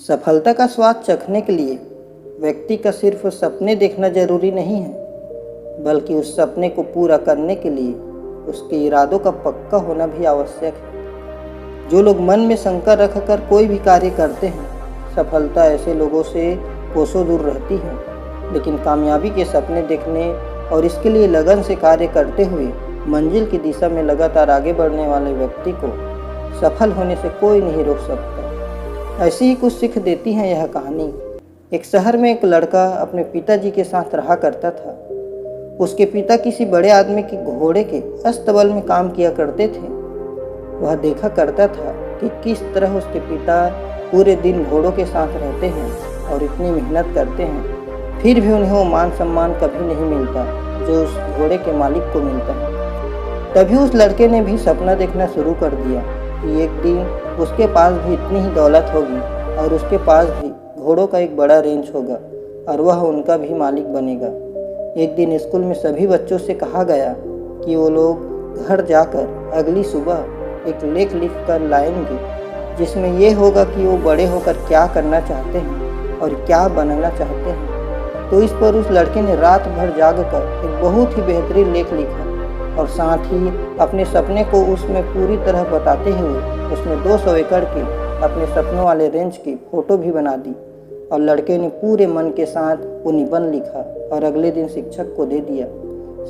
सफलता का स्वाद चखने के लिए व्यक्ति का सिर्फ सपने देखना जरूरी नहीं है, बल्कि उस सपने को पूरा करने के लिए उसके इरादों का पक्का होना भी आवश्यक है। जो लोग मन में शंका रखकर कोई भी कार्य करते हैं, सफलता ऐसे लोगों से कोसों दूर रहती है। लेकिन कामयाबी के सपने देखने और इसके लिए लगन से कार्य करते हुए मंजिल की दिशा में लगातार आगे बढ़ने वाले व्यक्ति को सफल होने से कोई नहीं रोक सकता। ऐसी ही कुछ सीख देती है यह कहानी। एक शहर में एक लड़का अपने पिताजी के साथ रहा करता था। उसके पिता किसी बड़े आदमी के घोड़े के अस्तबल में काम किया करते थे। वह देखा करता था कि किस तरह उसके पिता पूरे दिन घोड़ों के साथ रहते हैं और इतनी मेहनत करते हैं, फिर भी उन्हें वो मान सम्मान कभी नहीं मिलता जो उस घोड़े के मालिक को मिलता है। तभी उस लड़के ने भी सपना देखना शुरू कर दिया कि एक दिन उसके पास भी इतनी ही दौलत होगी और उसके पास भी घोड़ों का एक बड़ा रेंज होगा और वह उनका भी मालिक बनेगा। एक दिन स्कूल में सभी बच्चों से कहा गया कि वो लोग घर जाकर अगली सुबह एक लेख लिख कर लाएंगे, जिसमें ये होगा कि वो बड़े होकर क्या करना चाहते हैं और क्या बनना चाहते हैं। तो इस पर उस लड़के ने रात भर जाग कर एक बहुत ही बेहतरीन लेख लिखा और साथ ही अपने सपने को उसमें पूरी तरह बताते हुए उसने 200 एकड़ की अपने सपनों वाले रेंज की फ़ोटो भी बना दी। और लड़के ने पूरे मन के साथ वो निबंध लिखा और अगले दिन शिक्षक को दे दिया।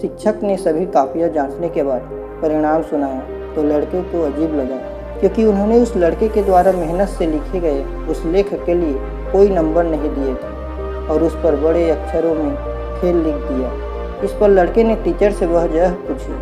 शिक्षक ने सभी कापियाँ जांचने के बाद परिणाम सुनाया तो लड़के को अजीब लगा, क्योंकि उन्होंने उस लड़के के द्वारा मेहनत से लिखे गए उस लेख के लिए कोई नंबर नहीं दिए थे और उस पर बड़े अक्षरों में फेल लिख दिया। इस पर लड़के ने टीचर से वजह पूछी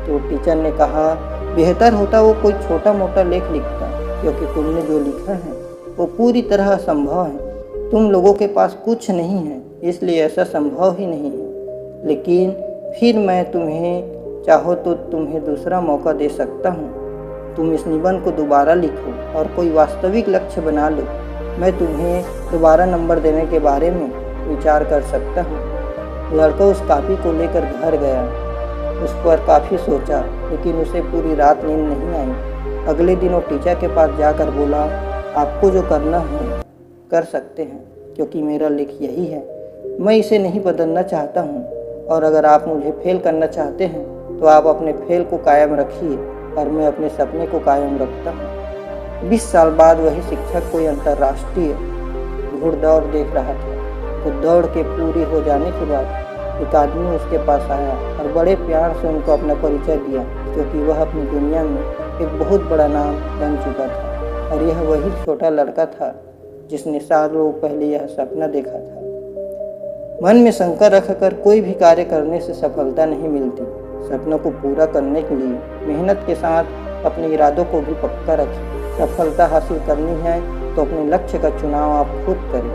तो टीचर ने कहा, बेहतर होता वो कोई छोटा मोटा लेख लिखता, क्योंकि तुमने जो लिखा है वो पूरी तरह असंभव है। तुम लोगों के पास कुछ नहीं है, इसलिए ऐसा संभव ही नहीं है। लेकिन फिर मैं तुम्हें चाहो तो तुम्हें दूसरा मौका दे सकता हूँ। तुम इस निबंध को दोबारा लिखो और कोई वास्तविक लक्ष्य बना लो। मैं तुम्हें दोबारा नंबर देने के बारे में विचार कर सकता हूँ। लड़का उस कॉपी को लेकर घर गया। उस पर काफ़ी सोचा, लेकिन उसे पूरी रात नींद नहीं आई। अगले दिन वो टीचर के पास जाकर बोला, आपको जो करना है कर सकते हैं, क्योंकि मेरा लेख यही है। मैं इसे नहीं बदलना चाहता हूँ और अगर आप मुझे फेल करना चाहते हैं तो आप अपने फेल को कायम रखिए और मैं अपने सपने को कायम रखता हूँ। 20 साल बाद वही शिक्षक कोई अंतर्राष्ट्रीय घुड़दौड़ देख रहा था। तो दौड़ के पूरी हो जाने के बाद एक आदमी उसके पास आया और बड़े प्यार से उनको अपना परिचय दिया, क्योंकि वह अपनी दुनिया में एक बहुत बड़ा नाम बन चुका था और यह वही छोटा लड़का था जिसने सालों पहले यह सपना देखा था। मन में शंका रखकर कोई भी कार्य करने से सफलता नहीं मिलती। सपनों को पूरा करने के लिए मेहनत के साथ अपने इरादों को भी पक्का रखें। सफलता हासिल करनी है तो अपने लक्ष्य का चुनाव आप खुद करें।